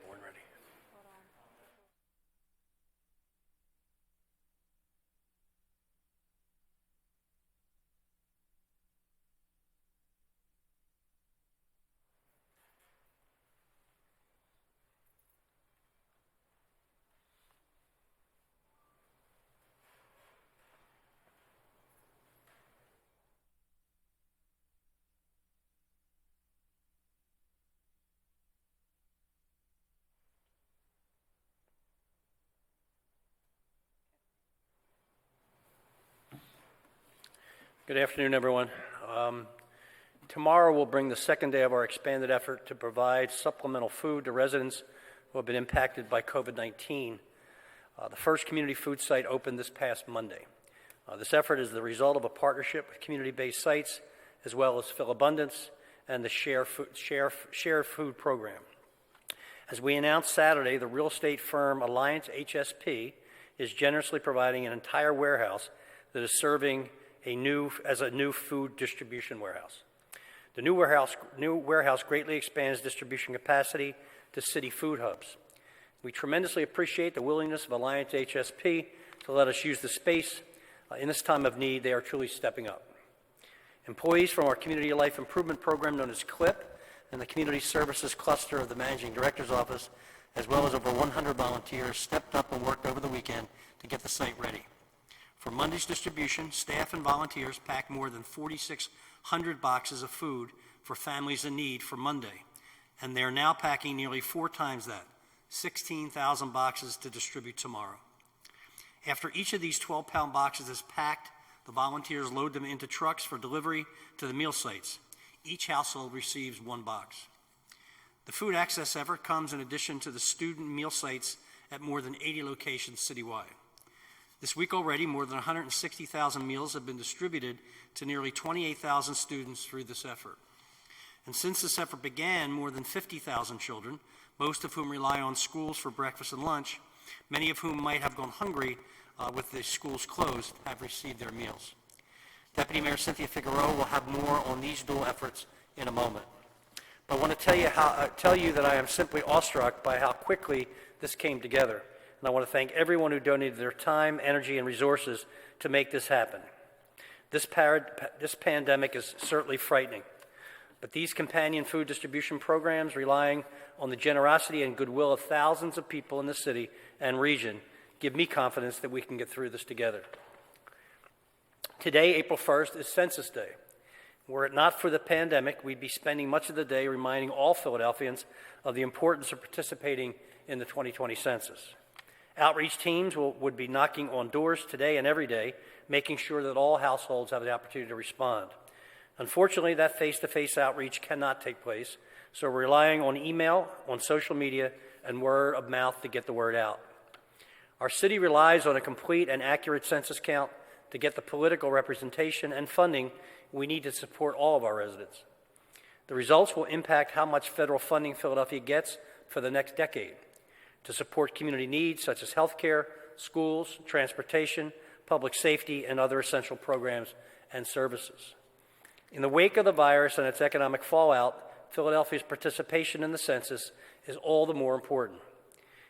Born ready. Good afternoon, everyone. Tomorrow we'll bring the second day of our expanded effort to provide supplemental food to residents who have been impacted by COVID-19. The first community food site opened this past Monday. This effort is the result of a partnership with community-based sites as well as Fill Abundance and the Shared Food Program. As we announced Saturday, the real estate firm Alliance HSP is generously providing an entire warehouse that is serving as a new food distribution warehouse. The new warehouse greatly expands distribution capacity to city food hubs. We tremendously appreciate the willingness of Alliance HSP to let us use the space. In this time of need, they are truly stepping up. Employees from our Community Life Improvement Program, known as CLIP, and the Community Services Cluster of the Managing Director's Office, as well as over 100 volunteers, stepped up and worked over the weekend to get the site ready. For Monday's distribution, staff and volunteers packed more than 4,600 boxes of food for families in need for Monday, and they are now packing nearly 4 times that, 16,000 boxes to distribute tomorrow. After each of these 12-pound boxes is packed, the volunteers load them into trucks for delivery to the meal sites. Each household receives 1 box. The food access effort comes in addition to the student meal sites at more than 80 locations citywide. This week already, more than 160,000 meals have been distributed to nearly 28,000 students through this effort. And since this effort began, more than 50,000 children, most of whom rely on schools for breakfast and lunch, many of whom might have gone hungry with the schools closed, have received their meals. Deputy Mayor Cynthia Figueroa will have more on these dual efforts in a moment. But I want to tell you that I am simply awestruck by how quickly this came together. And I want to thank everyone who donated their time, energy, and resources to make this happen. This pandemic is certainly frightening, but these companion food distribution programs, relying on the generosity and goodwill of thousands of people in the city and region, give me confidence that we can get through this together. Today, April 1st, is Census Day. Were it not for the pandemic, we'd be spending much of the day reminding all Philadelphians of the importance of participating in the 2020 census. Outreach teams would be knocking on doors today and every day, making sure that all households have the opportunity to respond. Unfortunately, that face-to-face outreach cannot take place, so we're relying on email, on social media, and word of mouth to get the word out. Our city relies on a complete and accurate census count to get the political representation and funding we need to support all of our residents. The results will impact how much federal funding Philadelphia gets for the next decade to support community needs such as healthcare, schools, transportation, public safety, and other essential programs and services. In the wake of the virus and its economic fallout, Philadelphia's participation in the census is all the more important.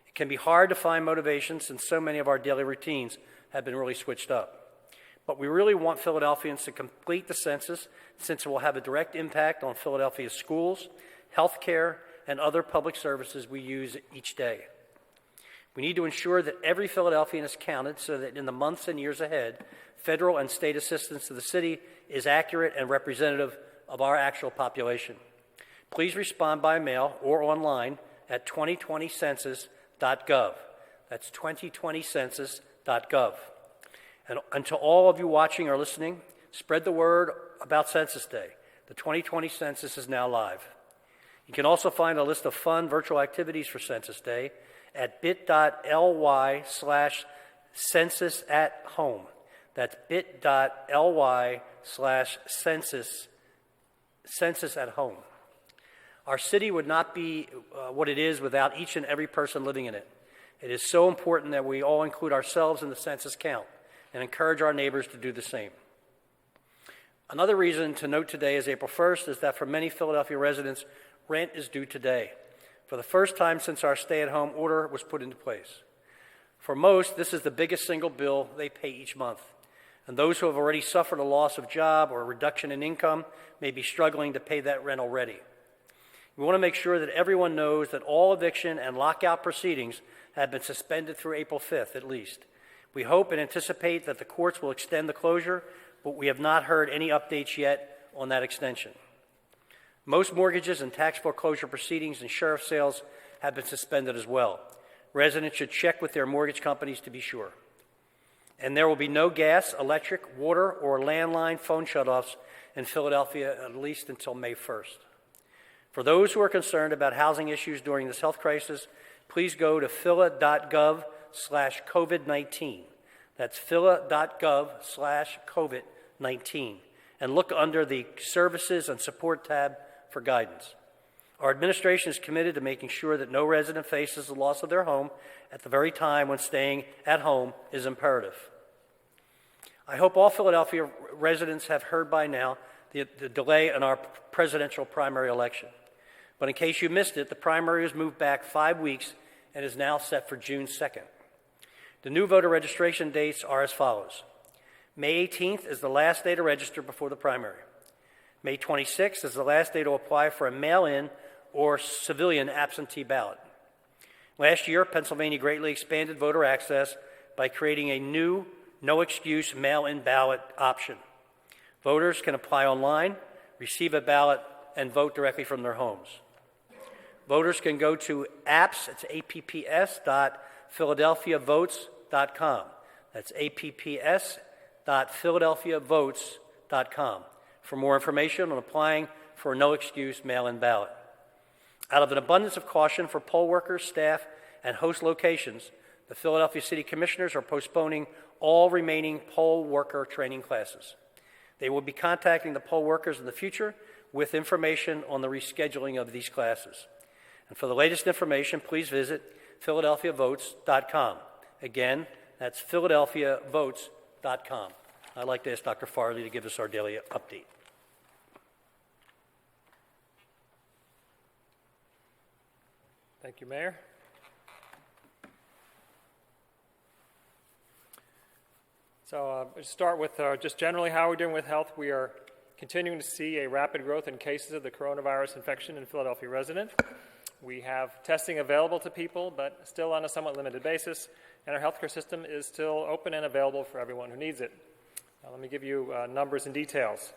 It can be hard to find motivation since so many of our daily routines have been really switched up. But we really want Philadelphians to complete the census since it will have a direct impact on Philadelphia's schools, healthcare, and other public services we use each day. We need to ensure that every Philadelphian is counted so that in the months and years ahead, federal and state assistance to the city is accurate and representative of our actual population. Please respond by mail or online at 2020census.gov. That's 2020census.gov. And to all of you watching or listening, spread the word about Census Day. The 2020 census is now live. You can also find a list of fun virtual activities for Census Day at bit.ly/censusathome. That's bit.ly/censusathome. Our city would not be what it is without each and every person living in it. It is so important that we all include ourselves in the census count and encourage our neighbors to do the same. Another reason to note today is April 1st is that for many Philadelphia residents, rent is due today, for the first time since our stay-at-home order was put into place. For most, this is the biggest single bill they pay each month, and those who have already suffered a loss of job or a reduction in income may be struggling to pay that rent already. We want to make sure that everyone knows that all eviction and lockout proceedings have been suspended through April 5th at least. We hope and anticipate that the courts will extend the closure, but we have not heard any updates yet on that extension. Most mortgages and tax foreclosure proceedings and sheriff sales have been suspended as well. Residents should check with their mortgage companies to be sure. And there will be no gas, electric, water, or landline phone shutoffs in Philadelphia at least until May 1st. For those who are concerned about housing issues during this health crisis, please go to phila.gov/COVID-19. That's phila.gov/COVID-19 and look under the Services and Support tab for guidance. Our administration is committed to making sure that no resident faces the loss of their home at the very time when staying at home is imperative. I hope all Philadelphia residents have heard by now the delay in our presidential primary election. But in case you missed it, the primary was moved back 5 weeks and is now set for June 2nd. The new voter registration dates are as follows. May 18th is the last day to register before the primary. May 26th is the last day to apply for a mail-in or civilian absentee ballot. Last year, Pennsylvania greatly expanded voter access by creating a new no-excuse mail-in ballot option. Voters can apply online, receive a ballot, and vote directly from their homes. Voters can go to apps.philadelphiavotes.com. That's apps.philadelphiavotes.com for more information on applying for a no-excuse mail-in ballot. Out of an abundance of caution for poll workers, staff, and host locations, the Philadelphia City Commissioners are postponing all remaining poll worker training classes. They will be contacting the poll workers in the future with information on the rescheduling of these classes. And for the latest information, please visit philadelphiavotes.com. Again, that's philadelphiavotes.com. I'd like to ask Dr. Farley to give us our daily update. Thank you, Mayor. So let's start with just generally how we're doing with health. We are continuing to see a rapid growth in cases of the coronavirus infection in Philadelphia residents. We have testing available to people, but still on a somewhat limited basis, and our healthcare system is still open and available for everyone who needs it. Now, let me give you numbers and details.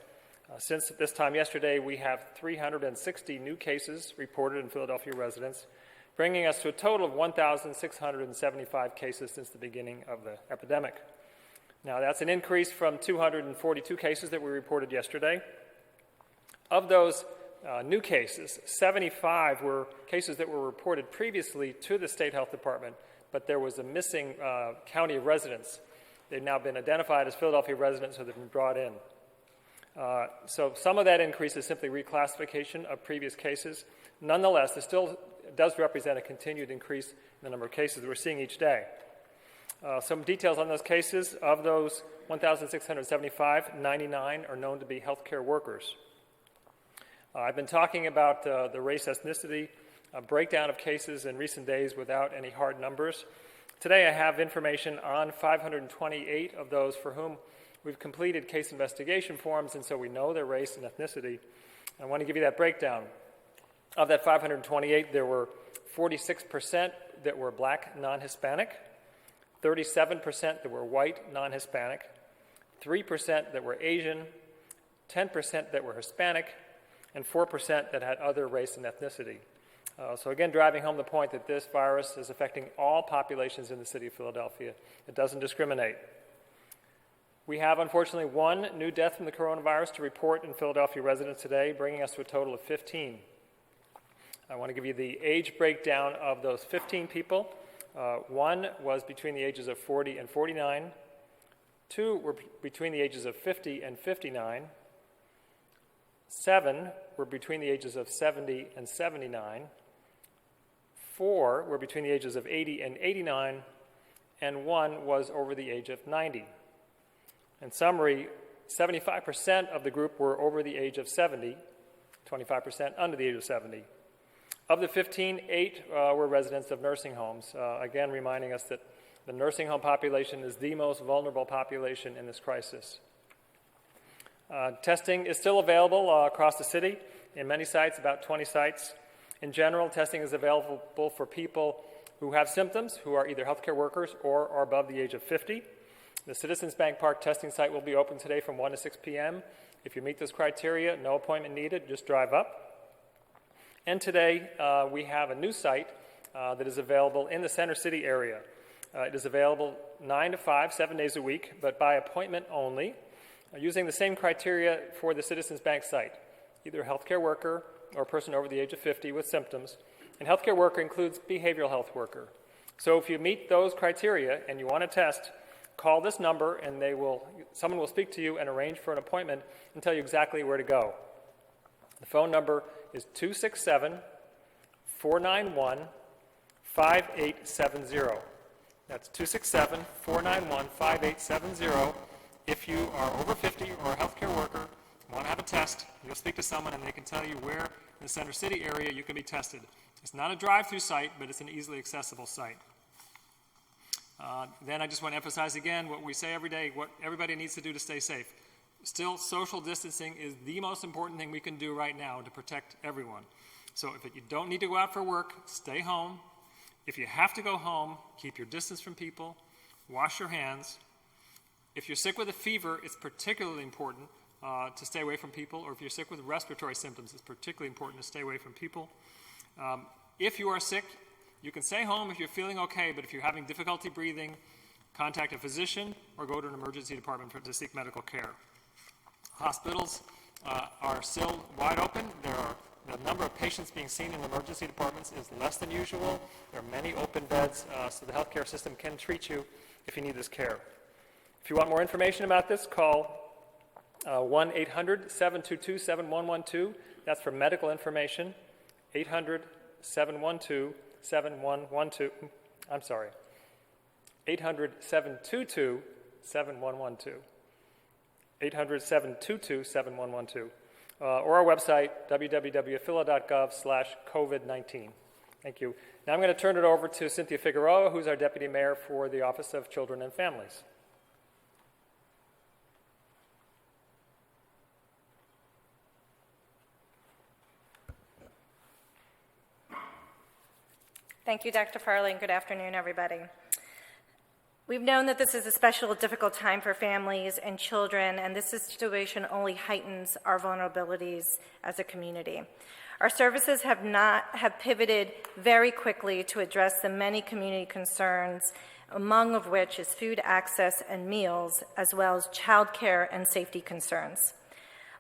Since this time yesterday, we have 360 new cases reported in Philadelphia residents, bringing us to a total of 1,675 cases since the beginning of the epidemic. Now, that's an increase from 242 cases that we reported yesterday. Of those new cases, 75 were cases that were reported previously to the State Health Department, but there was a missing county of residents. They've now been identified as Philadelphia residents, so they've been brought in. So some of that increase is simply reclassification of previous cases. Nonetheless, it still does represent a continued increase in the number of cases that we're seeing each day. Some details on those cases. Of those 1,675, 99 are known to be healthcare workers. I've been talking about the race ethnicity breakdown of cases in recent days without any hard numbers. Today I have information on 528 of those for whom we've completed case investigation forms, and so we know their race and ethnicity. I want to give you that breakdown. Of that 528, there were 46% that were black, non-Hispanic, 37% that were white, non-Hispanic, 3% that were Asian, 10% that were Hispanic, and 4% that had other race and ethnicity. So again, driving home the point that this virus is affecting all populations in the city of Philadelphia. It doesn't discriminate. We have, unfortunately, one new death from the coronavirus to report in Philadelphia residents today, bringing us to a total of 15. I want to give you the age breakdown of those 15 people. One was between the ages of 40 and 49. Two were between the ages of 50 and 59. 7 were between the ages of 70 and 79. 4 were between the ages of 80 and 89. And 1 was over the age of 90. In summary, 75% of the group were over the age of 70, 25% under the age of 70. Of the 15, 8 were residents of nursing homes, again reminding us that the nursing home population is the most vulnerable population in this crisis. Testing is still available across the city in many sites, about 20 sites. In general, testing is available for people who have symptoms, who are either healthcare workers or are above the age of 50. The Citizens Bank Park testing site will be open today from 1 to 6 p.m. If you meet this criteria, no appointment needed, just drive up. And today, we have a new site that is available in the Center City area. It is available 9 to 5, 7 days a week, but by appointment only, using the same criteria for the Citizens Bank site, either a healthcare worker or a person over the age of 50 with symptoms. And healthcare worker includes behavioral health worker. So if you meet those criteria and you want to test, call this number and someone will speak to you and arrange for an appointment and tell you exactly where to go. The phone number is 267-491-5870. That's 267-491-5870. If you are over 50 or a healthcare worker, want to have a test, you'll speak to someone and they can tell you where in the Center City area you can be tested. It's not a drive-through site, but it's an easily accessible site. Then I just want to emphasize again what we say every day, what everybody needs to do to stay safe. Still, social distancing is the most important thing we can do right now to protect everyone. So if you don't need to go out for work, stay home. If you have to go home, keep your distance from people, wash your hands. If you're sick with a fever, it's particularly important to stay away from people, or if you're sick with respiratory symptoms, it's particularly important to stay away from people. If you are sick, you can stay home if you're feeling okay, but if you're having difficulty breathing, contact a physician or go to an emergency department to seek medical care. Hospitals are still wide open. The number of patients being seen in emergency departments is less than usual. There are many open beds, so the healthcare system can treat you if you need this care. If you want more information about this, call 1-800-722-7112. That's for medical information. 800-712-7112. I'm sorry. 800-722-7112. 800-722-7112. Or our website, www.phila.gov/COVID-19. Thank you. Now I'm going to turn it over to Cynthia Figueroa, who's our Deputy Mayor for the Office of Children and Families. Thank you, Dr. Farley, and good afternoon, everybody. We've known that this is a special, difficult time for families and children, and this situation only heightens our vulnerabilities as a community. Our services have pivoted very quickly to address the many community concerns, among of which is food access and meals, as well as childcare and safety concerns.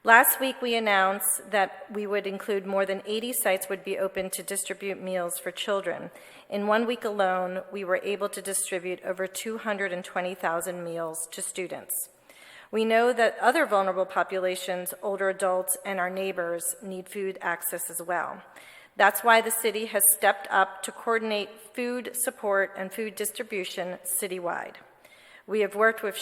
Last week, we announced that we would include more than 80 sites would be open to distribute meals for children. In 1 week alone, we were able to distribute over 220,000 meals to students. We know that other vulnerable populations, older adults, and our neighbors need food access as well. That's why the city has stepped up to coordinate food support and food distribution citywide. We have worked with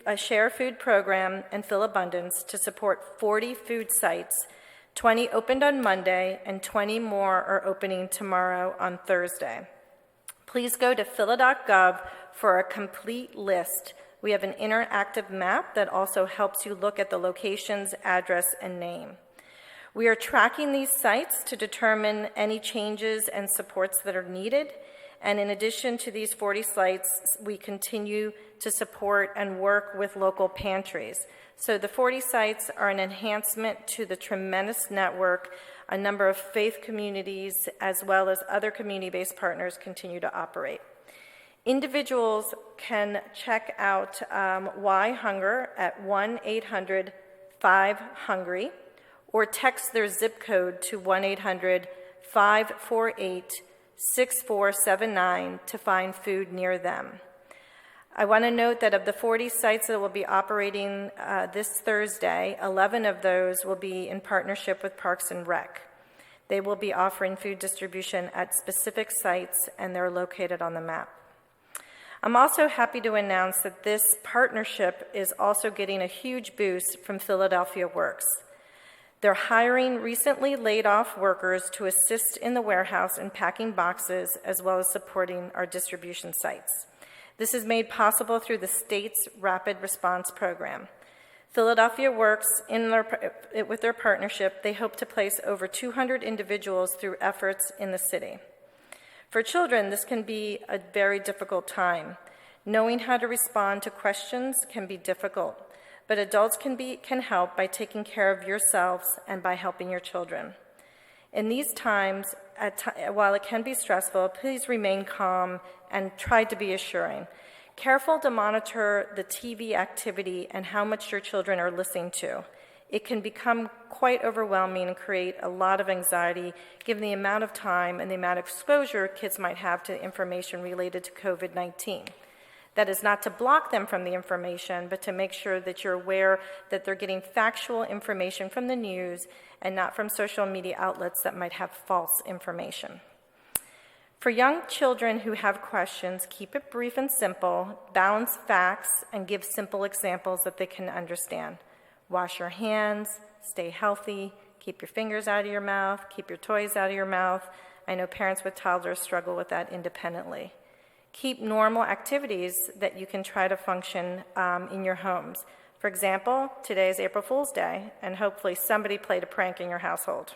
a Share Food program and Fill Abundance to support 40 food sites. 20 opened on Monday, and 20 more are opening tomorrow on Thursday. Please go to phila.gov for a complete list. We have an interactive map that also helps you look at the locations, address, and name. We are tracking these sites to determine any changes and supports that are needed. And in addition to these 40 sites, we continue to support and work with local pantries. So the 40 sites are an enhancement to the tremendous network a number of faith communities as well as other community-based partners continue to operate. Individuals can check out Why Hunger at 1-800-5HUNGRY or text their zip code to 1-800-548-6479 to find food near them. I want to note that of the 40 sites that will be operating this Thursday, 11 of those will be in partnership with Parks and Rec. They will be offering food distribution at specific sites, and they're located on the map. I'm also happy to announce that this partnership is also getting a huge boost from Philadelphia Works. They're hiring recently laid off workers to assist in the warehouse in packing boxes, as well as supporting our distribution sites. This is made possible through the state's Rapid Response Program. Philadelphia Works, with their partnership, they hope to place over 200 individuals through efforts in the city. For children, this can be a very difficult time. Knowing how to respond to questions can be difficult, but adults can help by taking care of yourselves and by helping your children. In these times, while it can be stressful, please remain calm and try to be assuring. Careful to monitor the TV activity and how much your children are listening to. It can become quite overwhelming and create a lot of anxiety given the amount of time and the amount of exposure kids might have to information related to COVID-19. That is not to block them from the information, but to make sure that you're aware that they're getting factual information from the news and not from social media outlets that might have false information. For young children who have questions, keep it brief and simple, balance facts, and give simple examples that they can understand. Wash your hands, stay healthy, keep your fingers out of your mouth, keep your toys out of your mouth. I know parents with toddlers struggle with that independently. Keep normal activities that you can try to function in your homes. For example, today is April Fool's Day, and hopefully somebody played a prank in your household.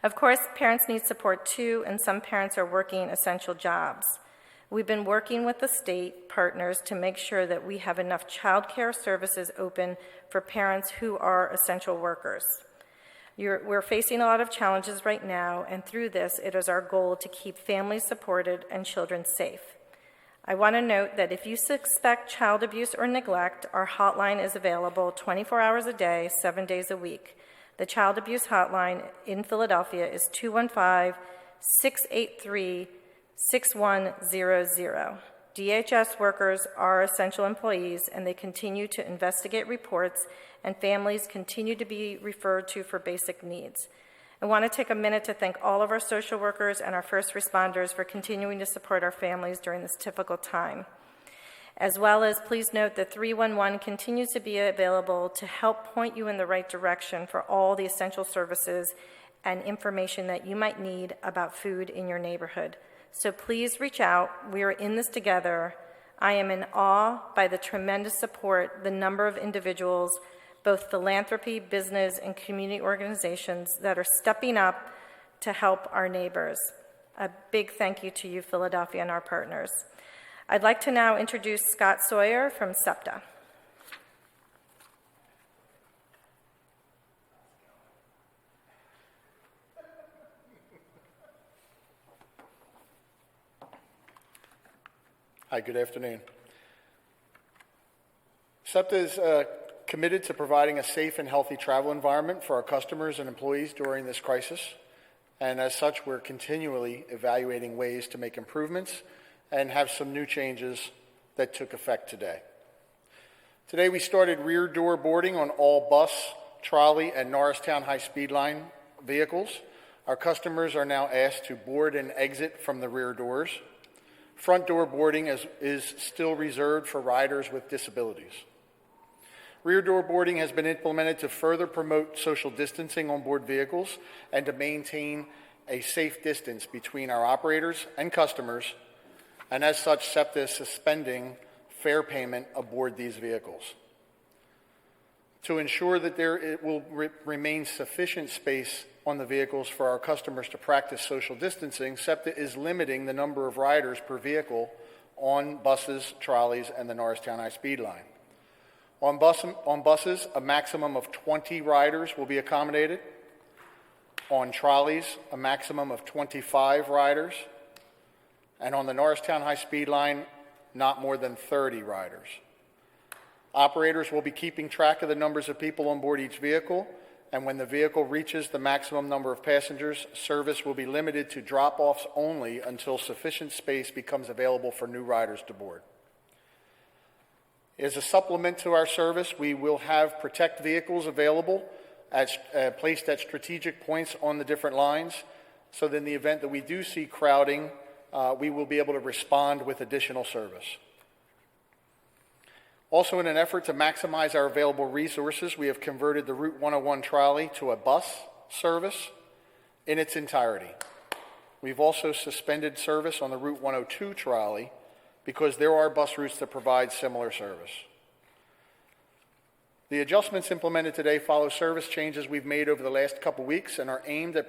Of course, parents need support too, and some parents are working essential jobs. We've been working with the state partners to make sure that we have enough child care services open for parents who are essential workers. We're facing a lot of challenges right now, and through this, it is our goal to keep families supported and children safe. I want to note that if you suspect child abuse or neglect, our hotline is available 24 hours a day, 7 days a week. The child abuse hotline in Philadelphia is 215-683-6100. DHS workers are essential employees, and they continue to investigate reports, and families continue to be referred to for basic needs. I want to take a minute to thank all of our social workers and our first responders for continuing to support our families during this difficult time. As well as, please note that 311 continues to be available to help point you in the right direction for all the essential services and information that you might need about food in your neighborhood. So please reach out. We are in this together. I am in awe by the tremendous support, the number of individuals, both philanthropy, business, and community organizations that are stepping up to help our neighbors. A big thank you to you, Philadelphia, and our partners. I'd like to now introduce Scott Sawyer from SEPTA. Hi, good afternoon. SEPTA is committed to providing a safe and healthy travel environment for our customers and employees during this crisis. And as such, we're continually evaluating ways to make improvements and have some new changes that took effect today. Today, we started rear door boarding on all bus, trolley, and Norristown high-speed line vehicles. Our customers are now asked to board and exit from the rear doors. Front door boarding is still reserved for riders with disabilities. Rear door boarding has been implemented to further promote social distancing on board vehicles and to maintain a safe distance between our operators and customers, and as such, SEPTA is suspending fare payment aboard these vehicles. To ensure that there will remain sufficient space on the vehicles for our customers to practice social distancing, SEPTA is limiting the number of riders per vehicle on buses, trolleys, and the Norristown high-speed line. On buses, a maximum of 20 riders will be accommodated. On trolleys, a maximum of 25 riders. and on the Norristown high-speed line, not more than 30 riders. Operators will be keeping track of the numbers of people on board each vehicle, and when the vehicle reaches the maximum number of passengers, service will be limited to drop-offs only until sufficient space becomes available for new riders to board. As a supplement to our service, we will have protect vehicles available placed at strategic points on the different lines, so that in the event that we do see crowding, we will be able to respond with additional service. Also, in an effort to maximize our available resources, we have converted the Route 101 trolley to a bus service in its entirety. We've also suspended service on the Route 102 trolley because there are bus routes that provide similar service. The adjustments implemented today follow service changes we've made over the last couple weeks and are aimed at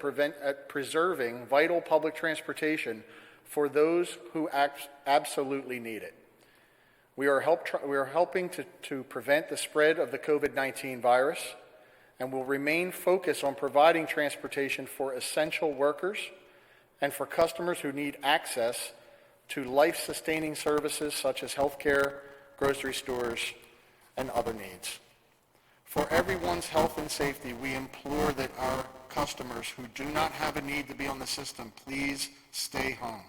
preserving vital public transportation for those who absolutely need it. We are helping to prevent the spread of the COVID-19 virus, and will remain focused on providing transportation for essential workers and for customers who need access to life-sustaining services such as healthcare, grocery stores, and other needs. For everyone's health and safety, we implore that our customers who do not have a need to be on the system, please stay home.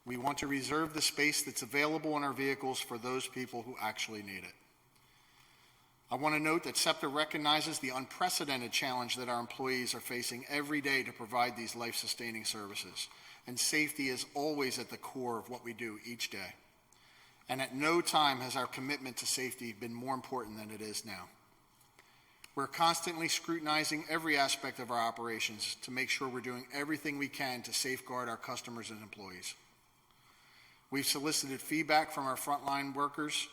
We want to reserve the space that's available in our vehicles for those people who actually need it. I want to note that SEPTA recognizes the unprecedented challenge that our employees are facing every day to provide these life-sustaining services, and safety is always at the core of what we do each day. And at no time has our commitment to safety been more important than it is now. We're constantly scrutinizing every aspect of our operations to make sure we're doing everything we can to safeguard our customers and employees. We've solicited feedback from our frontline workers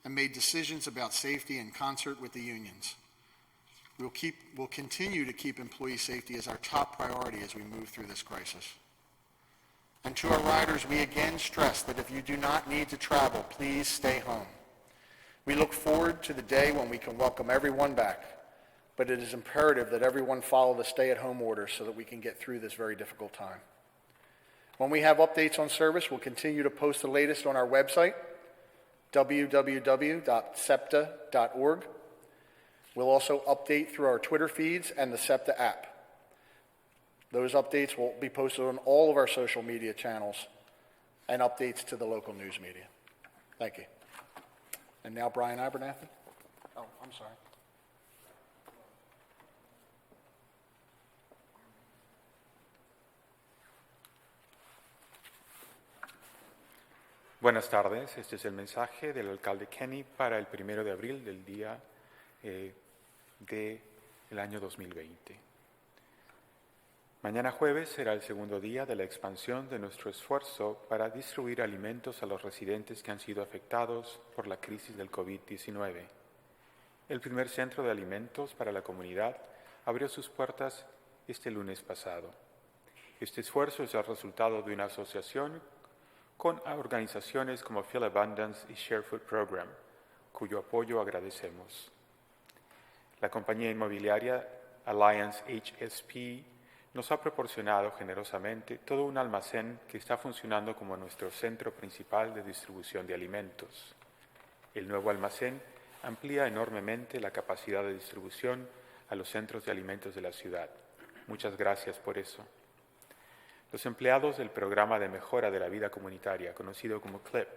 and made decisions about safety in concert with the unions. We'll continue to keep employee safety as our top priority as we move through this crisis. And to our riders, we again stress that if you do not need to travel, please stay home. We look forward to the day when we can welcome everyone back, but it is imperative that everyone follow the stay-at-home order so that we can get through this very difficult time. When we have updates on service, we'll continue to post the latest on our website, www.septa.org. We'll also update through our Twitter feeds and the SEPTA app. Those updates will be posted on all of our social media channels and updates to the local news media. Thank you. And now Brian Abernathy. Oh, I'm sorry. Buenas tardes, este es el mensaje del alcalde Kenny para el 1 de abril del día del año 2020. Mañana jueves será el segundo día de la expansión de nuestro esfuerzo para distribuir alimentos a los residentes que han sido afectados por la crisis del COVID-19. El primer centro de alimentos para la comunidad abrió sus puertas este lunes pasado. Este esfuerzo es el resultado de una asociación con organizaciones como Feel Abundance y Share Food Program, cuyo apoyo agradecemos. La compañía inmobiliaria Alliance HSP nos ha proporcionado generosamente todo un almacén que está funcionando como nuestro centro principal de distribución de alimentos. El nuevo almacén amplía enormemente la capacidad de distribución a los centros de alimentos de la ciudad. Muchas gracias por eso. Los empleados del Programa de Mejora de la Vida Comunitaria, conocido como CLIP,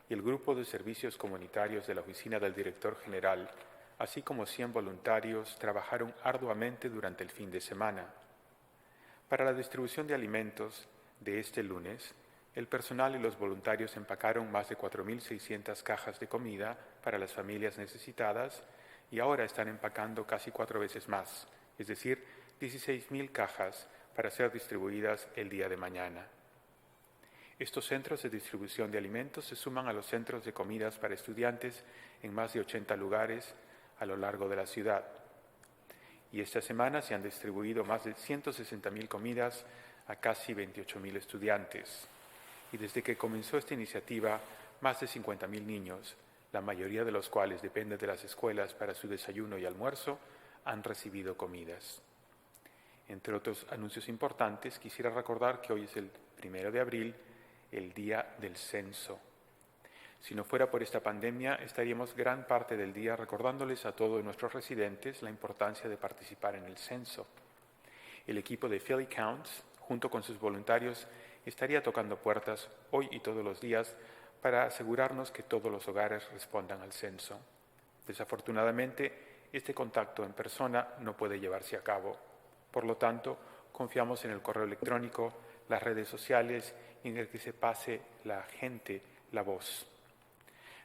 y el Grupo de Servicios Comunitarios de la Oficina del Director General, así como 100 voluntarios, trabajaron arduamente durante el fin de semana. Para la distribución de alimentos de este lunes, el personal y los voluntarios empacaron más de 4.600 cajas de comida para las familias necesitadas y ahora están empacando casi 4 veces más, es decir, 16.000 cajas para ser distribuidas el día de mañana. Estos centros de distribución de alimentos se suman a los centros de comidas para estudiantes en más de 80 lugares a lo largo de la ciudad. Y esta semana se han distribuido más de 160.000 comidas a casi 28.000 estudiantes. Y desde que comenzó esta iniciativa, más de 50.000 niños, la mayoría de los cuales dependen de las escuelas para su desayuno y almuerzo, han recibido comidas. Entre otros anuncios importantes, quisiera recordar que hoy es el 1 de abril el Día del Censo. Si no fuera por esta pandemia, estaríamos gran parte del día recordándoles a todos nuestros residentes la importancia de participar en el censo. El equipo de Philly Counts, junto con sus voluntarios, estaría tocando puertas hoy y todos los días para asegurarnos que todos los hogares respondan al censo. Desafortunadamente, este contacto en persona no puede llevarse a cabo. Por lo tanto, confiamos en el correo electrónico, las redes sociales y en el que se pase la gente la voz.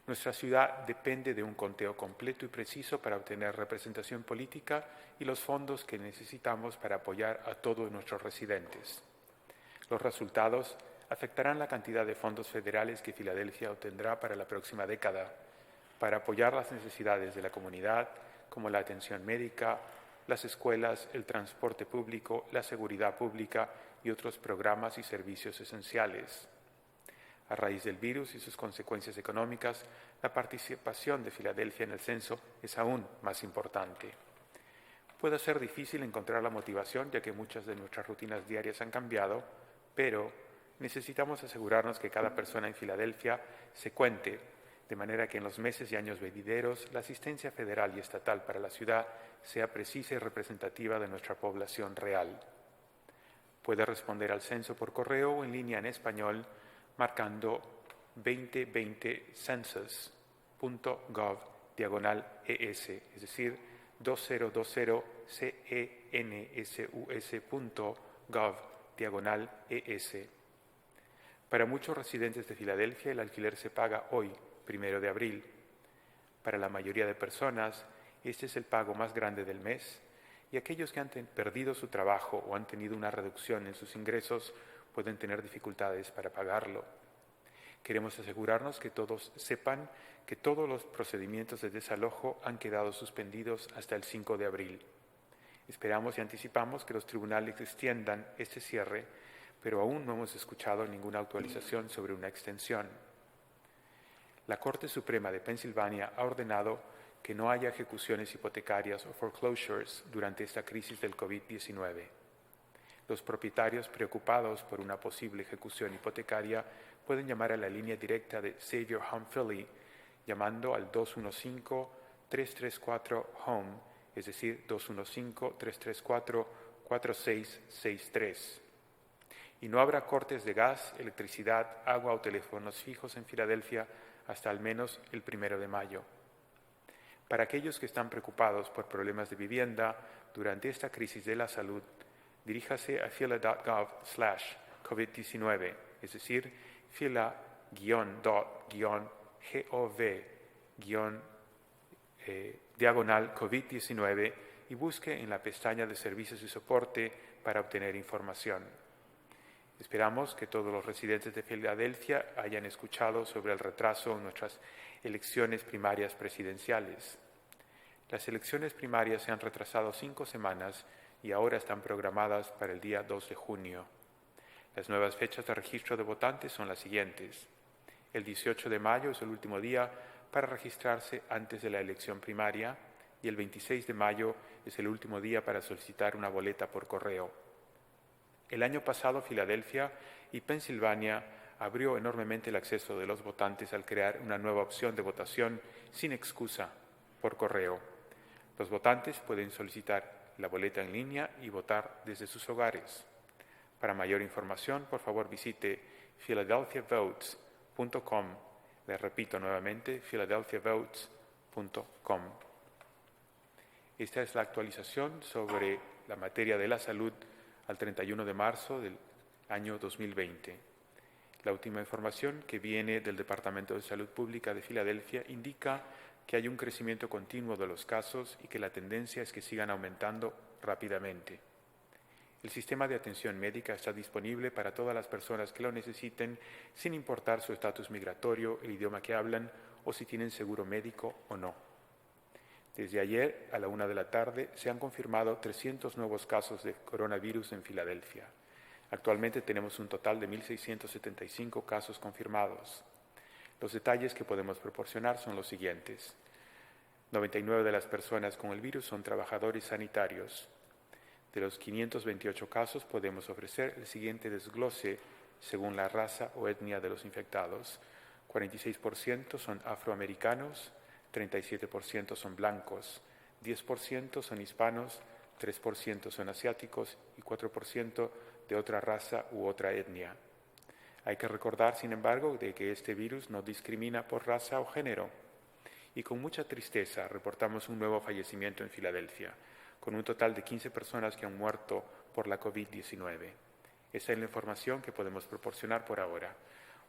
Nuestra ciudad depende de un conteo completo y preciso para obtener representación política y los fondos que necesitamos para apoyar a todos nuestros residentes. Los resultados afectarán la cantidad de fondos federales que Filadelfia obtendrá para la próxima década, para apoyar las necesidades de la comunidad, como la atención médica, las escuelas, el transporte público, la seguridad pública y otros programas y servicios esenciales. A raíz del virus y sus consecuencias económicas, la participación de Filadelfia en el censo es aún más importante. Puede ser difícil encontrar la motivación, ya que muchas de nuestras rutinas diarias han cambiado, pero necesitamos asegurarnos que cada persona en Filadelfia se cuente, de manera que en los meses y años venideros la asistencia federal y estatal para la ciudad sea precisa y representativa de nuestra población real. Puede responder al censo por correo o en línea en español, marcando 2020census.gov/ES, es decir, 2020census.gov/ES. Para muchos residentes de Filadelfia, el alquiler se paga hoy, 1 de abril. Para la mayoría de personas, este es el pago más grande del mes, y aquellos que han perdido su trabajo o han tenido una reducción en sus ingresos pueden tener dificultades para pagarlo. Queremos asegurarnos que todos sepan que todos los procedimientos de desalojo han quedado suspendidos hasta el 5 de abril. Esperamos y anticipamos que los tribunales extiendan este cierre, pero aún no hemos escuchado ninguna actualización sobre una extensión. La Corte Suprema de Pensilvania ha ordenado que no haya ejecuciones hipotecarias o foreclosures durante esta crisis del COVID-19. Los propietarios preocupados por una posible ejecución hipotecaria pueden llamar a la línea directa de Save Your Home Philly llamando al 215-334-HOME, es decir, 215-334-4663. Y no habrá cortes de gas, electricidad, agua o teléfonos fijos en Filadelfia hasta al menos el 1 de mayo. Para aquellos que están preocupados por problemas de vivienda durante esta crisis de la salud, diríjase a fila.gov/COVID-19, es decir, fila-gov-COVID-19 y busque en la pestaña de Servicios y Soporte para obtener información. Esperamos que todos los residentes de Filadelfia hayan escuchado sobre el retraso en nuestras elecciones primarias presidenciales. Las elecciones primarias se han retrasado 5 semanas y ahora están programadas para el día 2 de junio. Las nuevas fechas de registro de votantes son las siguientes. El 18 de mayo es el último día para registrarse antes de la elección primaria y el 26 de mayo es el último día para solicitar una boleta por correo. El año pasado, Filadelfia y Pensilvania abrió enormemente el acceso de los votantes al crear una nueva opción de votación sin excusa por correo. Los votantes pueden solicitar la boleta en línea y votar desde sus hogares. Para mayor información, por favor visite philadelphiavotes.com. Les repito nuevamente, philadelphiavotes.com. Esta es la actualización sobre la materia de la salud al 31 de marzo del año 2020. La última información que viene del Departamento de Salud Pública de Filadelfia indica que hay un crecimiento continuo de los casos y que la tendencia es que sigan aumentando rápidamente. El sistema de atención médica está disponible para todas las personas que lo necesiten, sin importar su estatus migratorio, el idioma que hablan o si tienen seguro médico o no. Desde ayer a la 1 de la tarde se han confirmado 300 nuevos casos de coronavirus en Filadelfia. Actualmente tenemos un total de 1.675 casos confirmados. Los detalles que podemos proporcionar son los siguientes. 99 de las personas con el virus son trabajadores sanitarios. De los 528 casos podemos ofrecer el siguiente desglose según la raza o etnia de los infectados. 46% son afroamericanos, 37% son blancos, 10% son hispanos, 3% son asiáticos y 4% de otra raza u otra etnia. Hay que recordar, sin embargo, de que este virus no discrimina por raza o género. Y con mucha tristeza reportamos un nuevo fallecimiento en Filadelfia, con un total de 15 personas que han muerto por la COVID-19. Esa es la información que podemos proporcionar por ahora.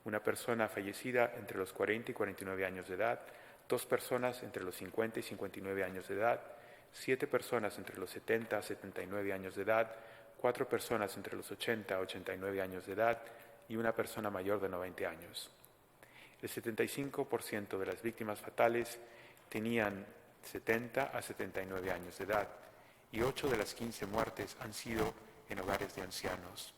Una persona fallecida entre los 40 y 49 años de edad, 2 personas entre los 50 y 59 años de edad, 7 personas entre los 70 a 79 años de edad, 4 personas entre los 80 a 89 años de edad y una persona mayor de 90 años. El 75% de las víctimas fatales tenían 70 a 79 años de edad y 8 de las 15 muertes han sido en hogares de ancianos.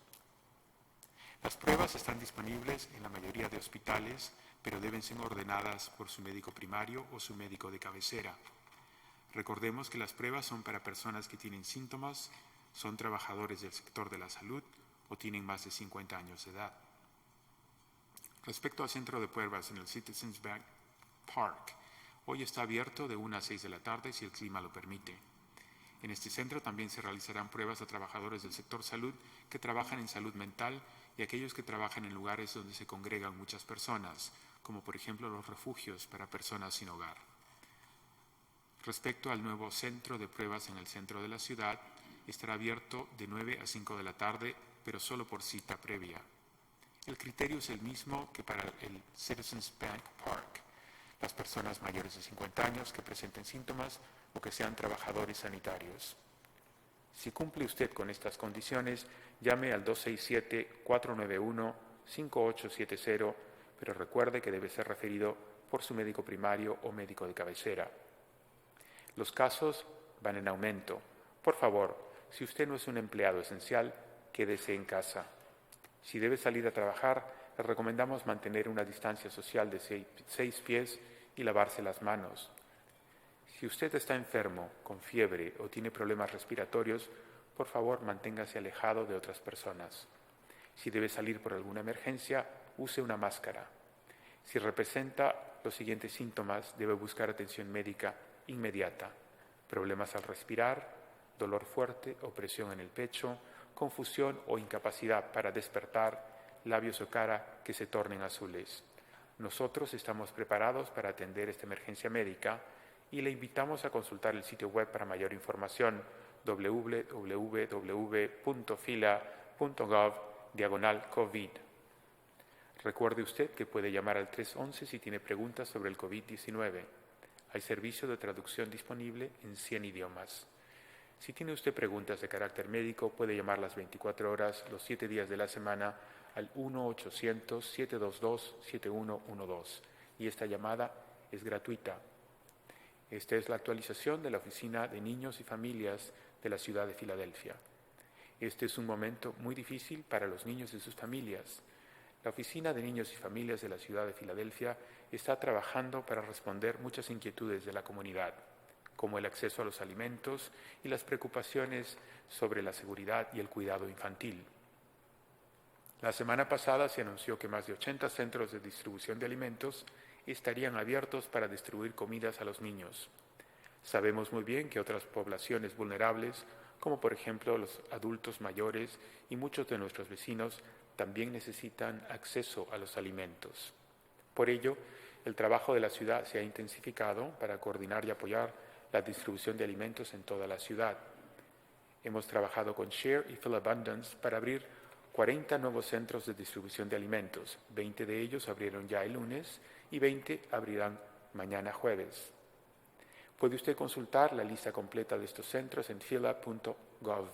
Las pruebas están disponibles en la mayoría de hospitales, pero deben ser ordenadas por su médico primario o su médico de cabecera. Recordemos que las pruebas son para personas que tienen síntomas, son trabajadores del sector de la salud o tienen más de 50 años de edad. Respecto al centro de pruebas en el Citizens Bank Park, hoy está abierto de 1 a 6 de la tarde si el clima lo permite. En este centro también se realizarán pruebas a trabajadores del sector salud que trabajan en salud mental y aquellos que trabajan en lugares donde se congregan muchas personas, como por ejemplo los refugios para personas sin hogar. Respecto al nuevo centro de pruebas en el centro de la ciudad, estará abierto de 9 a 5 de la tarde, pero solo por cita previa. El criterio es el mismo que para el Citizens Bank Park. Las personas mayores de 50 años que presenten síntomas o que sean trabajadores sanitarios. Si cumple usted con estas condiciones, llame al 267-491-5870, pero recuerde que debe ser referido por su médico primario o médico de cabecera. Los casos van en aumento. Por favor, si usted no es un empleado esencial, quédese en casa. Si debe salir a trabajar, le recomendamos mantener una distancia social de 6 pies y lavarse las manos. Si usted está enfermo, con fiebre o tiene problemas respiratorios, por favor manténgase alejado de otras personas. Si debe salir por alguna emergencia, use una máscara. Si representa los siguientes síntomas, debe buscar atención médica inmediata: problemas al respirar, dolor fuerte o presión en el pecho, confusión o incapacidad para despertar, labios o cara que se tornen azules. Nosotros estamos preparados para atender esta emergencia médica y le invitamos a consultar el sitio web para mayor información www.fila.gov/COVID. Recuerde usted que puede llamar al 311 si tiene preguntas sobre el COVID-19. Hay servicio de traducción disponible en 100 idiomas. Si tiene usted preguntas de carácter médico, puede llamar las 24 horas, los 7 días de la semana, al 1-800-722-7112. Y esta llamada es gratuita. Esta es la actualización de la Oficina de Niños y Familias de la ciudad de Filadelfia. Este es un momento muy difícil para los niños y sus familias. La Oficina de Niños y Familias de la ciudad de Filadelfia está trabajando para responder muchas inquietudes de la comunidad, como el acceso a los alimentos y las preocupaciones sobre la seguridad y el cuidado infantil. La semana pasada se anunció que más de 80 centros de distribución de alimentos estarían abiertos para distribuir comidas a los niños. Sabemos muy bien que otras poblaciones vulnerables, como por ejemplo los adultos mayores y muchos de nuestros vecinos, también necesitan acceso a los alimentos. Por ello, el trabajo de la ciudad se ha intensificado para coordinar y apoyar la distribución de alimentos en toda la ciudad. Hemos trabajado con Share y Fill Abundance para abrir 40 nuevos centros de distribución de alimentos. 20 de ellos abrieron ya el lunes y 20 abrirán mañana jueves. Puede usted consultar la lista completa de estos centros en fila.gov.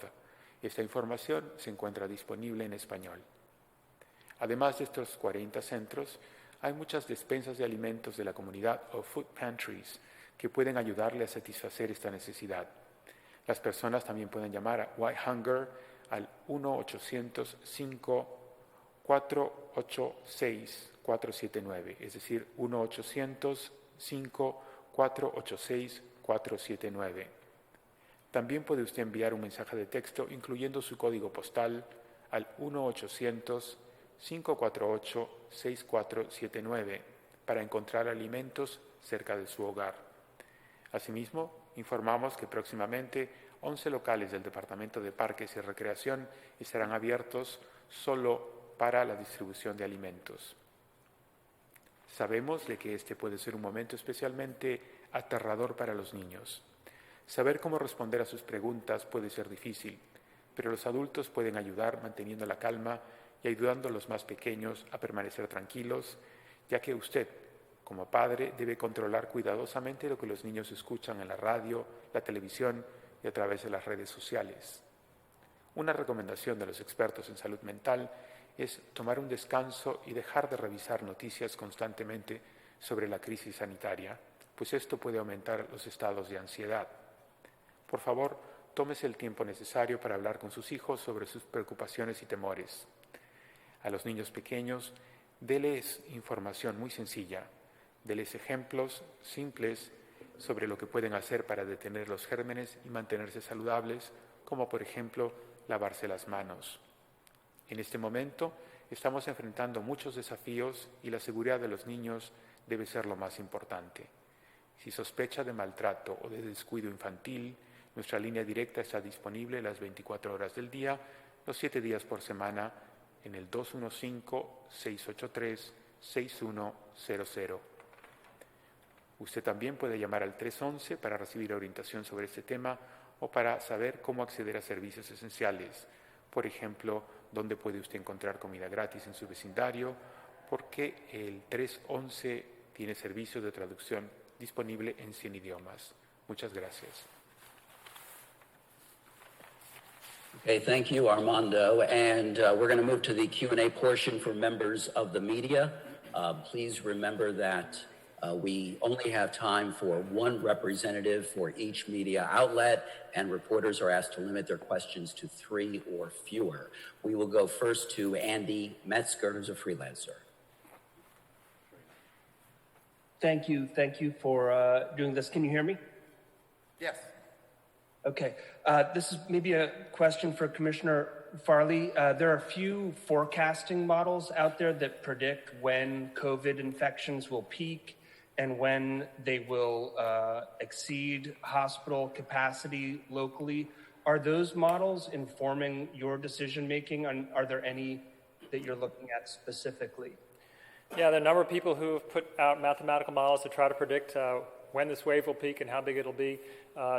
Esta información se encuentra disponible en español. Además de estos 40 centros, hay muchas despensas de alimentos de la comunidad o food pantries que pueden ayudarle a satisfacer esta necesidad. Las personas también pueden llamar a White Hunger al 1-800-5-486-479, es decir, 1-800-5-486-479. También puede usted enviar un mensaje de texto incluyendo su código postal al 548-6479 para encontrar alimentos cerca de su hogar. Asimismo, informamos que próximamente 11 locales del Departamento de Parques y Recreación estarán abiertos solo para la distribución de alimentos. Sabemos de que este puede ser un momento especialmente aterrador para los niños. Saber cómo responder a sus preguntas puede ser difícil, pero los adultos pueden ayudar manteniendo la calma y ayudando a los más pequeños a permanecer tranquilos, ya que usted, como padre, debe controlar cuidadosamente lo que los niños escuchan en la radio, la televisión y a través de las redes sociales. Una recomendación de los expertos en salud mental es tomar un descanso y dejar de revisar noticias constantemente sobre la crisis sanitaria, pues esto puede aumentar los estados de ansiedad. Por favor, tómese el tiempo necesario para hablar con sus hijos sobre sus preocupaciones y temores. A los niños pequeños, déles información muy sencilla, déles ejemplos simples sobre lo que pueden hacer para detener los gérmenes y mantenerse saludables, como por ejemplo lavarse las manos. En este momento estamos enfrentando muchos desafíos y la seguridad de los niños debe ser lo más importante. Si sospecha de maltrato o de descuido infantil, nuestra línea directa está disponible las 24 horas del día, los 7 días por semana, en el 215-683-6100. Usted también puede llamar al 311 para recibir orientación sobre este tema o para saber cómo acceder a servicios esenciales. Por ejemplo, dónde puede usted encontrar comida gratis en su vecindario, porque el 311 tiene servicios de traducción disponible en 100 idiomas. Muchas gracias. Okay, thank you, Armando. And we're going to move to the Q&A portion for members of the media. Please remember that we only have time for one representative for each media outlet, and reporters are asked to limit their questions to 3 or fewer. We will go first to Andy Metzger, who's a freelancer. Thank you for doing this. Can you hear me? Yes. Okay. This is maybe a question for Commissioner Farley. There are a few forecasting models out there that predict when COVID infections will peak and when they will exceed hospital capacity locally. Are those models informing your decision-making? And are there any that you're looking at specifically? Yeah, there are a number of people who have put out mathematical models to try to predict when this wave will peak and how big it'll be.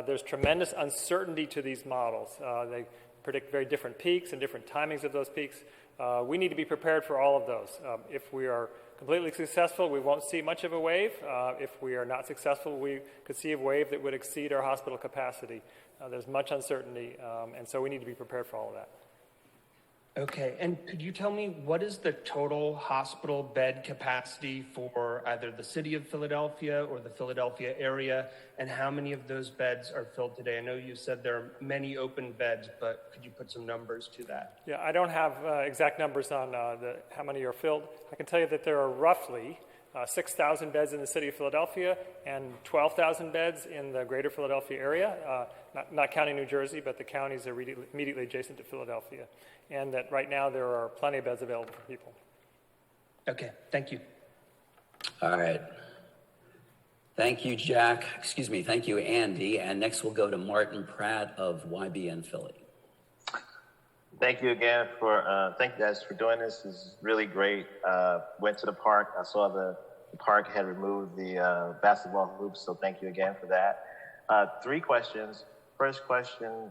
There's tremendous uncertainty to these models. They predict very different peaks and different timings of those peaks. We need to be prepared for all of those. If we are completely successful, we won't see much of a wave. If we are not successful, we could see a wave that would exceed our hospital capacity. There's much uncertainty, and so we need to be prepared for all of that. Okay, and could you tell me what is the total hospital bed capacity for either the city of Philadelphia or the Philadelphia area, and how many of those beds are filled today? I know you said there are many open beds, but could you put some numbers to that? Yeah, I don't have exact numbers on how many are filled. I can tell you that there are roughly 6,000 beds in the city of Philadelphia and 12,000 beds in the greater Philadelphia area, not counting New Jersey, but the counties are immediately adjacent to Philadelphia. And that right now there are plenty of beds available for people. Okay, thank you. All right. Thank you, Jack. Thank you, Andy. And next we'll go to Martin Pratt of YBN Philly. Thank you again thank you guys for doing this. This is really great. Went to the park. I saw the park had removed the basketball hoops, so thank you again for that. 3 questions. First question,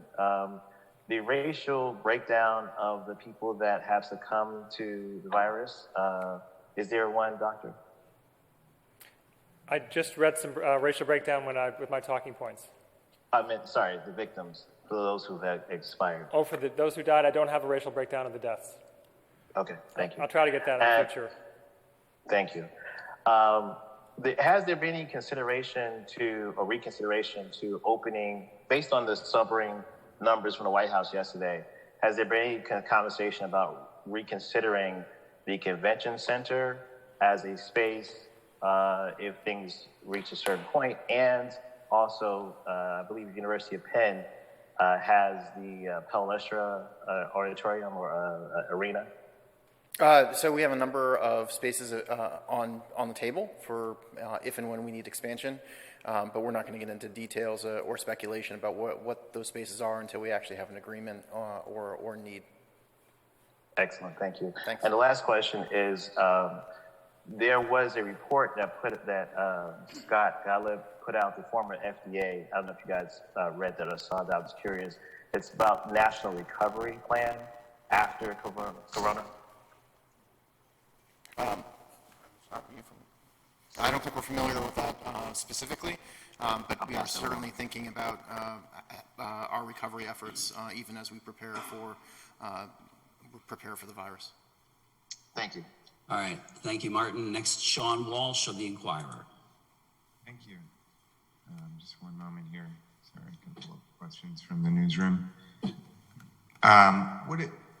the racial breakdown of the people that have succumbed to the virus, is there one, doctor? I just read some racial breakdown with my talking points. I meant, sorry, the victims, for those who have expired. Oh, for those who died, I don't have a racial breakdown of the deaths. Okay, thank you. I'll try to get that in the future. Thank you. Has there been any reconsideration to opening, based on the sobering numbers from the White House yesterday, has there been any conversation about reconsidering the convention center as a space if things reach a certain point? And also, I believe the University of Penn has the Palestra Auditorium or arena. So we have a number of spaces on the table for if and when we need expansion, but we're not going to get into details or speculation about what those spaces are until we actually have an agreement or need. Excellent, thank you. Thanks. And the last question is, there was a report that Scott Gottlieb put out, the former FDA. I don't know if you guys read that or saw that. I was curious. It's about national recovery plan after Corona. I don't think we're familiar with that specifically, but we are certainly thinking about our recovery efforts even as we prepare for the virus. Thank you. All right. Thank you, Martin. Next, Sean Walsh of the Inquirer. Thank you. Just one moment here. Sorry, a couple of questions from the newsroom.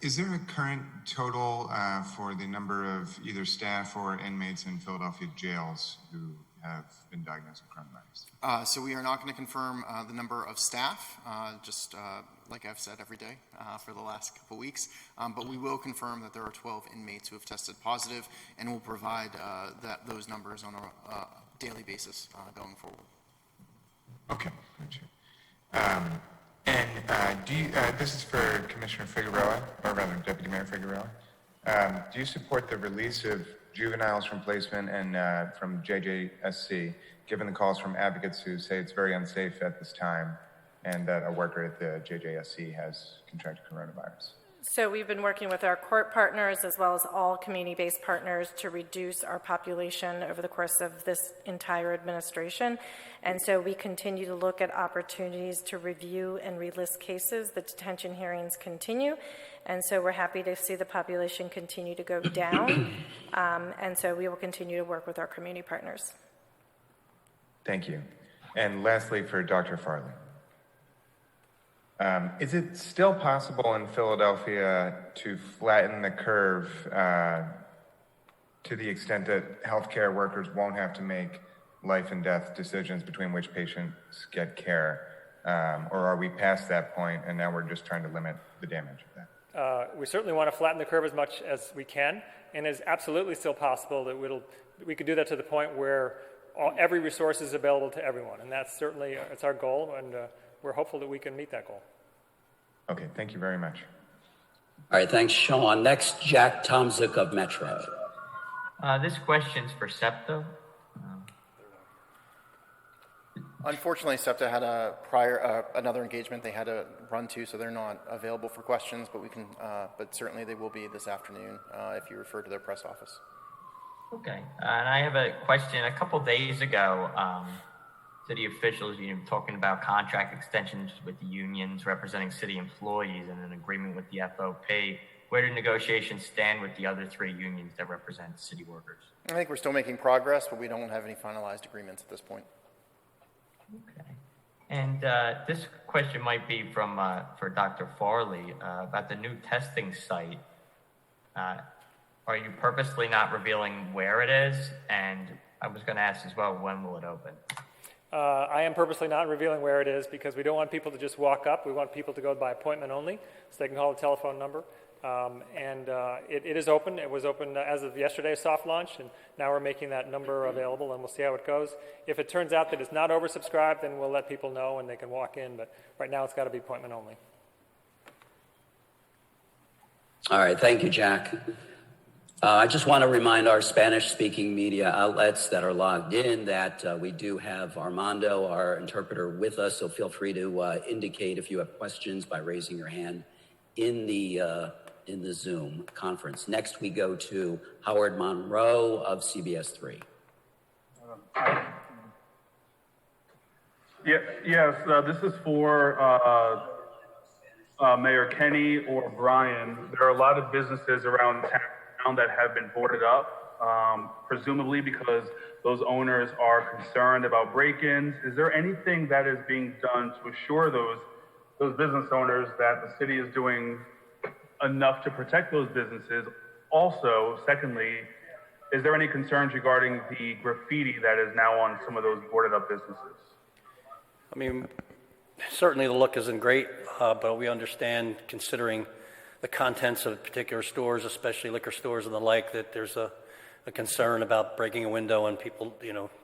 Is there a current total for the number of either staff or inmates in Philadelphia jails who have been diagnosed with coronavirus? So we are not going to confirm the number of staff, just like I've said every day for the last couple weeks, but we will confirm that there are 12 inmates who have tested positive, and we'll provide those numbers on a daily basis going forward. Okay, gotcha. This is for Commissioner Figueroa, or rather Deputy Mayor Figueroa. Do you support the release of juveniles from placement and from JJSC, given the calls from advocates who say it's very unsafe at this time and that a worker at the JJSC has contracted coronavirus? So we've been working with our court partners as well as all community-based partners to reduce our population over the course of this entire administration. And so we continue to look at opportunities to review and relist cases. The detention hearings continue. And so we're happy to see the population continue to go down. And so we will continue to work with our community partners. Thank you. And lastly, for Dr. Farley. Is it still possible in Philadelphia to flatten the curve to the extent that healthcare workers won't have to make life and death decisions between which patients get care? Or are we past that point and now we're just trying to limit the damage of that? We certainly want to flatten the curve as much as we can, and it's absolutely still possible that we could do that to the point where every resource is available to everyone, and that's certainly it's our goal, and we're hopeful that we can meet that goal. Okay, thank you very much. All right, thanks, Sean. Next, Jack Tomzik of Metro. This question's for SEPTA. Unfortunately, SEPTA had another engagement they had to run to, so they're not available for questions. But but certainly they will be this afternoon if you refer to their press office. Okay, and I have a question. A couple days ago, city officials, talking about contract extensions with the unions representing city employees and an agreement with the FOP. Where do negotiations stand with the other three unions that represent city workers? I think we're still making progress, but we don't have any finalized agreements at this point. Okay. And this question might be for Dr. Farley about the new testing site. Are you purposely not revealing where it is? And I was going to ask as well, when will it open? I am purposely not revealing where it is because we don't want people to just walk up. We want people to go by appointment only, so they can call the telephone number. It is open. It was open as of yesterday, soft launch, and now we're making that number available, and we'll see how it goes. If it turns out that it's not oversubscribed, then we'll let people know and they can walk in, but right now it's got to be appointment only. All right, thank you, Jack. I just want to remind our Spanish-speaking media outlets that are logged in that we do have Armando, our interpreter, with us, so feel free to indicate if you have questions by raising your hand in the Zoom conference. Next, we go to Howard Monroe of CBS 3. Yes, this is for Mayor Kenny or Brian. There are a lot of businesses around town that have been boarded up, presumably because those owners are concerned about break-ins. Is there anything that is being done to assure those business owners that the city is doing enough to protect those businesses? Also, secondly, is there any concerns regarding the graffiti that is now on some of those boarded up businesses? I mean, certainly the look isn't great, but we understand, considering the contents of particular stores, especially liquor stores and the like, that there's a concern about breaking a window and people,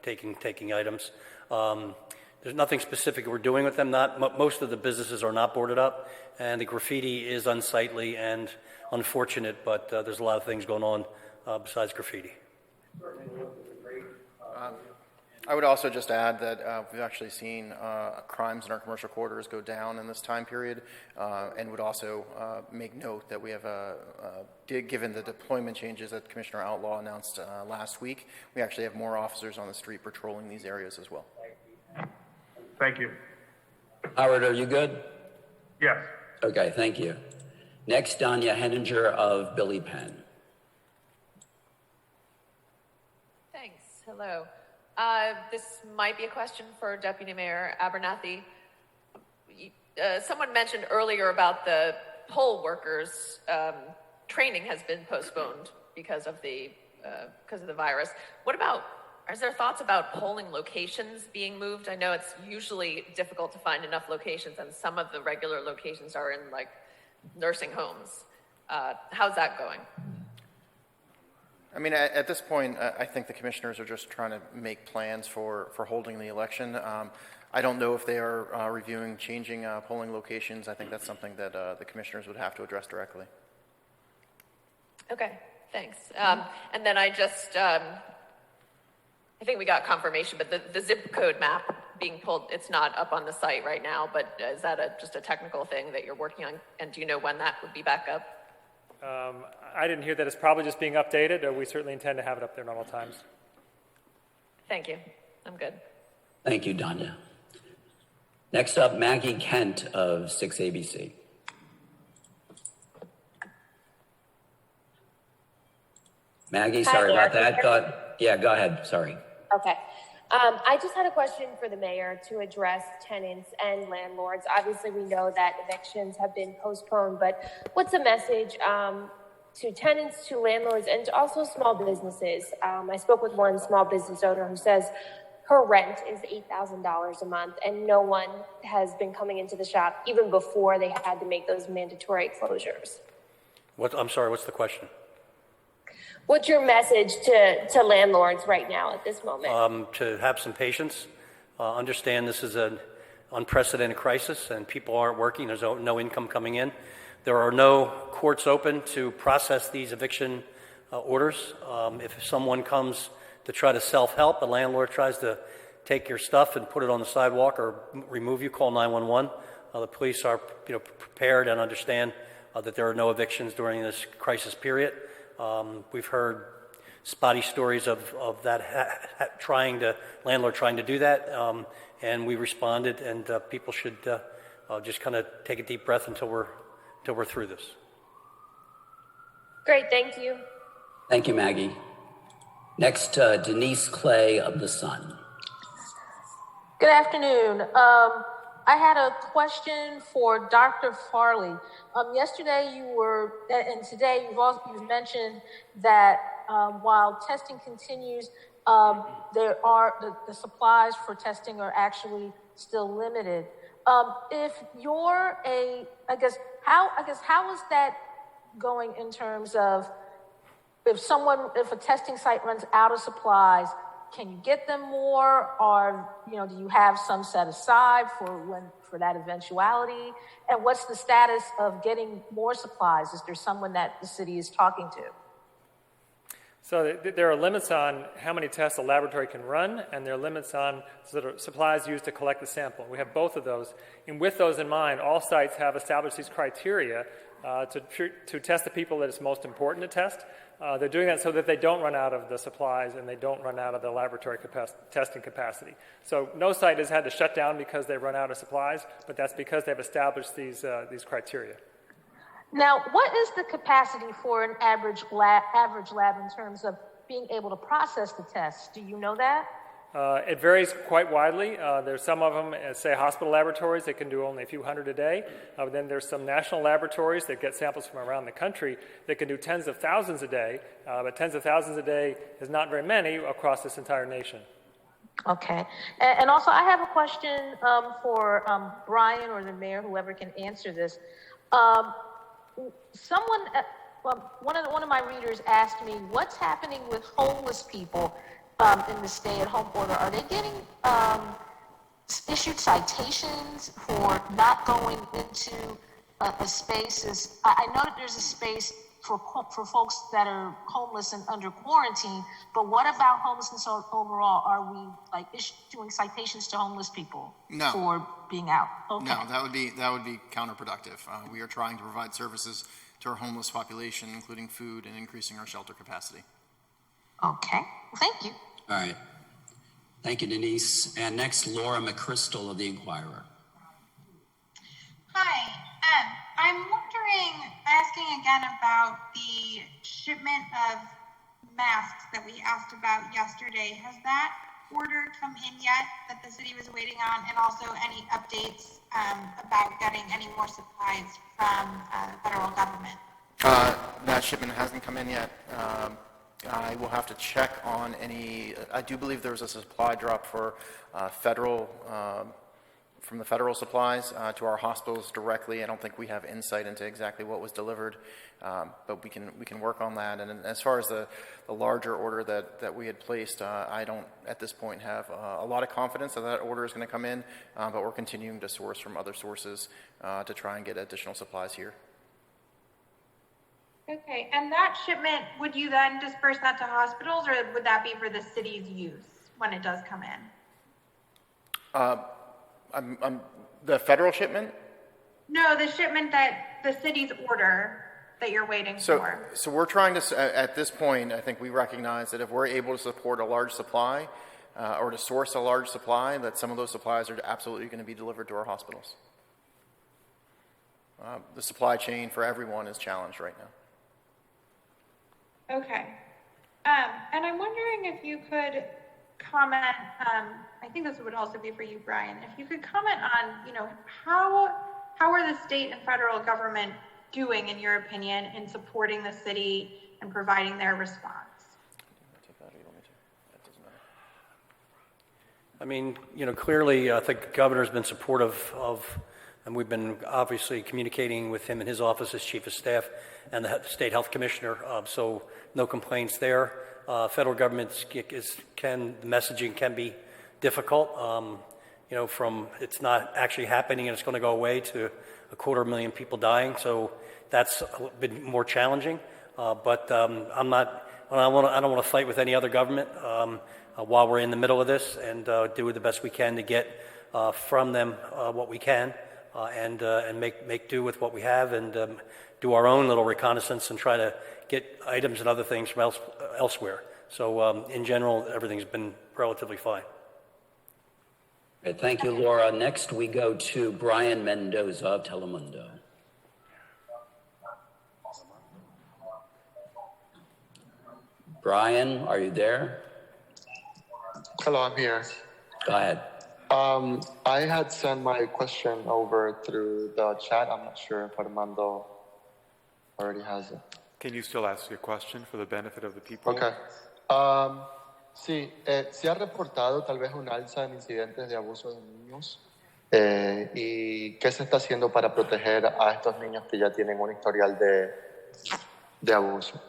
taking items. There's nothing specific we're doing with them. Most of the businesses are not boarded up, and the graffiti is unsightly and unfortunate, but there's a lot of things going on besides graffiti. I would also just add that we've actually seen crimes in our commercial quarters go down in this time period, and would also make note that we have, given the deployment changes that Commissioner Outlaw announced last week, we actually have more officers on the street patrolling these areas as well. Thank you. Howard, are you good? Yes. Okay, thank you. Next, Danya Henninger of Billy Penn. Thanks. Hello. This might be a question for Deputy Mayor Abernathy. Someone mentioned earlier about the poll workers. Training has been postponed because of the virus. Is there thoughts about polling locations being moved? I know it's usually difficult to find enough locations, and some of the regular locations are in like nursing homes. How's that going? I mean, at this point, I think the commissioners are just trying to make plans for holding the election. I don't know if they are reviewing changing polling locations. I think that's something that the commissioners would have to address directly. Okay, thanks. And then I think we got confirmation, but the zip code map being pulled, it's not up on the site right now, but is that just a technical thing that you're working on? And do you know when that would be back up? I didn't hear that. It's probably just being updated. We certainly intend to have it up there normal times. Thank you. I'm good. Thank you, Danya. Next up, Maggie Kent of 6ABC. Maggie, sorry about that. Go ahead. Sorry. Okay. I just had a question for the mayor to address tenants and landlords. Obviously, we know that evictions have been postponed, but what's the message to tenants, to landlords, and to also small businesses? I spoke with one small business owner who says her rent is $8,000 a month, and no one has been coming into the shop even before they had to make those mandatory closures. I'm sorry, what's the question? What's your message to landlords right now at this moment? To have some patience, understand this is an unprecedented crisis and people aren't working, there's no income coming in. There are no courts open to process these eviction orders. If someone comes to try to self-help, a landlord tries to take your stuff and put it on the sidewalk or remove you, call 911. The police are prepared and understand that there are no evictions during this crisis period. We've heard spotty stories of that landlord trying to do that, and we responded. And people should just kind of take a deep breath until we're through this. Great, thank you. Thank you, Maggie. Next, Denise Clay of The Sun. Good afternoon. I had a question for Dr. Farley. Yesterday and today you've mentioned that while testing continues, the supplies for testing are actually still limited. If you're how is that going in terms of if a testing site runs out of supplies, can you get them more, or do you have some set aside for that eventuality? And what's the status of getting more supplies? Is there someone that the city is talking to? So there are limits on how many tests a laboratory can run, and there are limits on sort of supplies used to collect the sample. We have both of those. And with those in mind, all sites have established these criteria to test the people that it's most important to test. They're doing that so that they don't run out of the supplies and they don't run out of the laboratory testing capacity. So no site has had to shut down because they run out of supplies, but that's because they've established these criteria. Now, what is the capacity for an average lab in terms of being able to process the tests? Do you know that? It varies quite widely. There's some of them, say hospital laboratories, that can do only a few hundred a day. Then there's some national laboratories that get samples from around the country that can do tens of thousands a day. But tens of thousands a day is not very many across this entire nation. Okay. And also, I have a question for Brian or the mayor, whoever can answer this. someone, well, one of my readers asked me, what's happening with homeless people in the stay-at-home order? Are they getting issued citations for not going into a space? I know that there's a space for folks that are homeless and under quarantine, but what about homelessness overall? Are we like issuing citations to homeless people No. for being out? Okay. No, that would be counterproductive. We are trying to provide services to our homeless population, including food and increasing our shelter capacity. Okay, thank you. All right. Thank you, Denise. And next, Laura McChrystal of the Inquirer. Hi. I'm asking again about the shipment of masks that we asked about yesterday. Has that order come in yet that the city was waiting on? And also any updates about getting any more supplies from the federal government? That shipment hasn't come in yet. I will have to check on any. I do believe there was a supply drop for from the federal supplies to our hospitals directly. I don't think we have insight into exactly what was delivered, but we can work on that. And as far as the larger order that we had placed, I don't at this point have a lot of confidence that order is going to come in, but we're continuing to source from other sources to try and get additional supplies here. Okay, and that shipment, would you then disperse that to hospitals, or would that be for the city's use when it does come in? The federal shipment? No, the shipment that the city's order that you're waiting for. So we're trying to, at this point, I think we recognize that if we're able to support a large supply or to source a large supply, that some of those supplies are absolutely going to be delivered to our hospitals. The supply chain for everyone is challenged right now. Okay. And I'm wondering if you could comment, I think this would also be for you, Brian, if you could comment on, how are the state and federal government doing, in your opinion, in supporting the city and providing their response? I mean, clearly, I think the governor's been supportive of, and we've been obviously communicating with him in his office as chief of staff and the state health commissioner, so no complaints there. Federal government the messaging can be difficult, from it's not actually happening and it's going to go away to 250,000 people dying, so that's a bit more challenging. But I don't want to fight with any other government while we're in the middle of this, and do the best we can to get from them what we can, and make do with what we have, and do our own little reconnaissance and try to get items and other things from elsewhere. So in general, everything's been relatively fine. Okay, thank you, Laura. Next, we go to Brian Mendoza of Telemundo. Brian, are you there? Hello, I'm here. Go ahead. I had sent my question over through the chat. I'm not sure if Armando already has it. Can you still ask your question for the benefit of the people? Okay. Sí, se ha reportado tal vez un alza en incidentes de abuso de niños. ¿Y qué se está haciendo para proteger a estos niños que ya tienen un historial de abuso?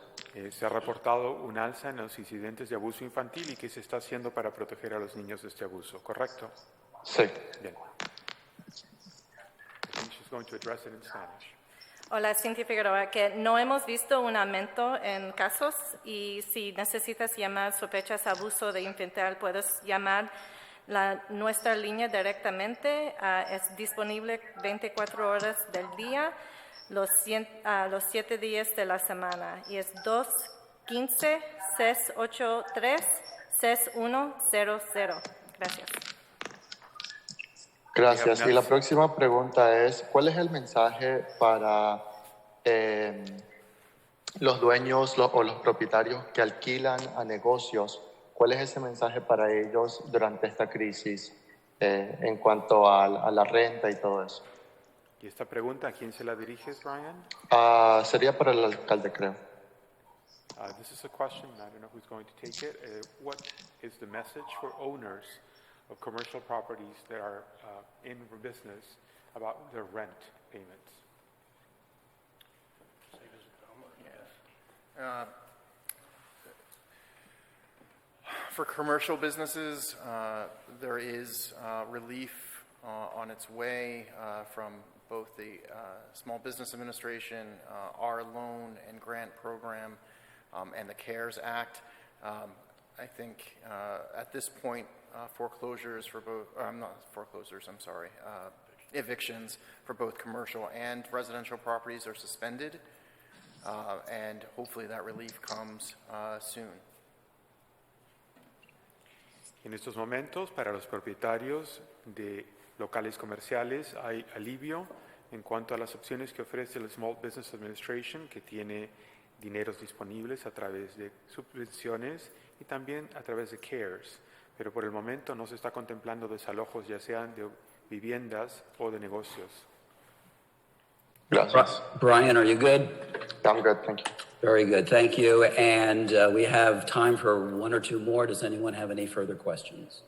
Se ha reportado un alza en los incidentes de abuso infantil y qué se está haciendo para proteger a los niños de este abuso, ¿correcto? Sí. Bien. I think she's going to address it in Spanish. Hola, Cintia Figueroa, que no hemos visto un aumento en casos, y si necesitas llamar sospechas de abuso de infantil, puedes llamar nuestra línea directamente. Es disponible 24 horas del día, los 7 días de la semana, y es 215-683-6100. Gracias. Gracias. Y la próxima pregunta es, ¿cuál es el mensaje para los dueños o los propietarios que alquilan a negocios? ¿Cuál es ese mensaje para ellos durante esta crisis en cuanto a la renta y todo eso? ¿Y esta pregunta a quién se la diriges, Brian? Sería para el alcalde, creo. This is a question, I don't know who's going to take it. What is the message for owners of commercial properties that are in business about their rent payments? For commercial businesses, there is relief on its way from both the Small Business Administration, our loan and grant program, and the CARES Act. I think at this point, foreclosures for both, not foreclosures, I'm sorry, evictions for both commercial and residential properties are suspended, and hopefully that relief comes soon. En estos momentos, para los propietarios de locales comerciales hay alivio en cuanto a las opciones que ofrece el Small Business Administration, que tiene dineros disponibles a través de subvenciones y también a través de CARES. Pero por el momento no se está contemplando desalojos, ya sean de viviendas o de negocios. Gracias. Brian, are you good? I'm good, thank you. Very good, thank you. And we have time for one or two more. Does anyone have any further questions?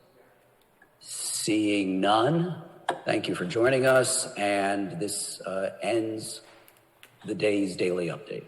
Seeing none, thank you for joining us. And this ends the day's daily update.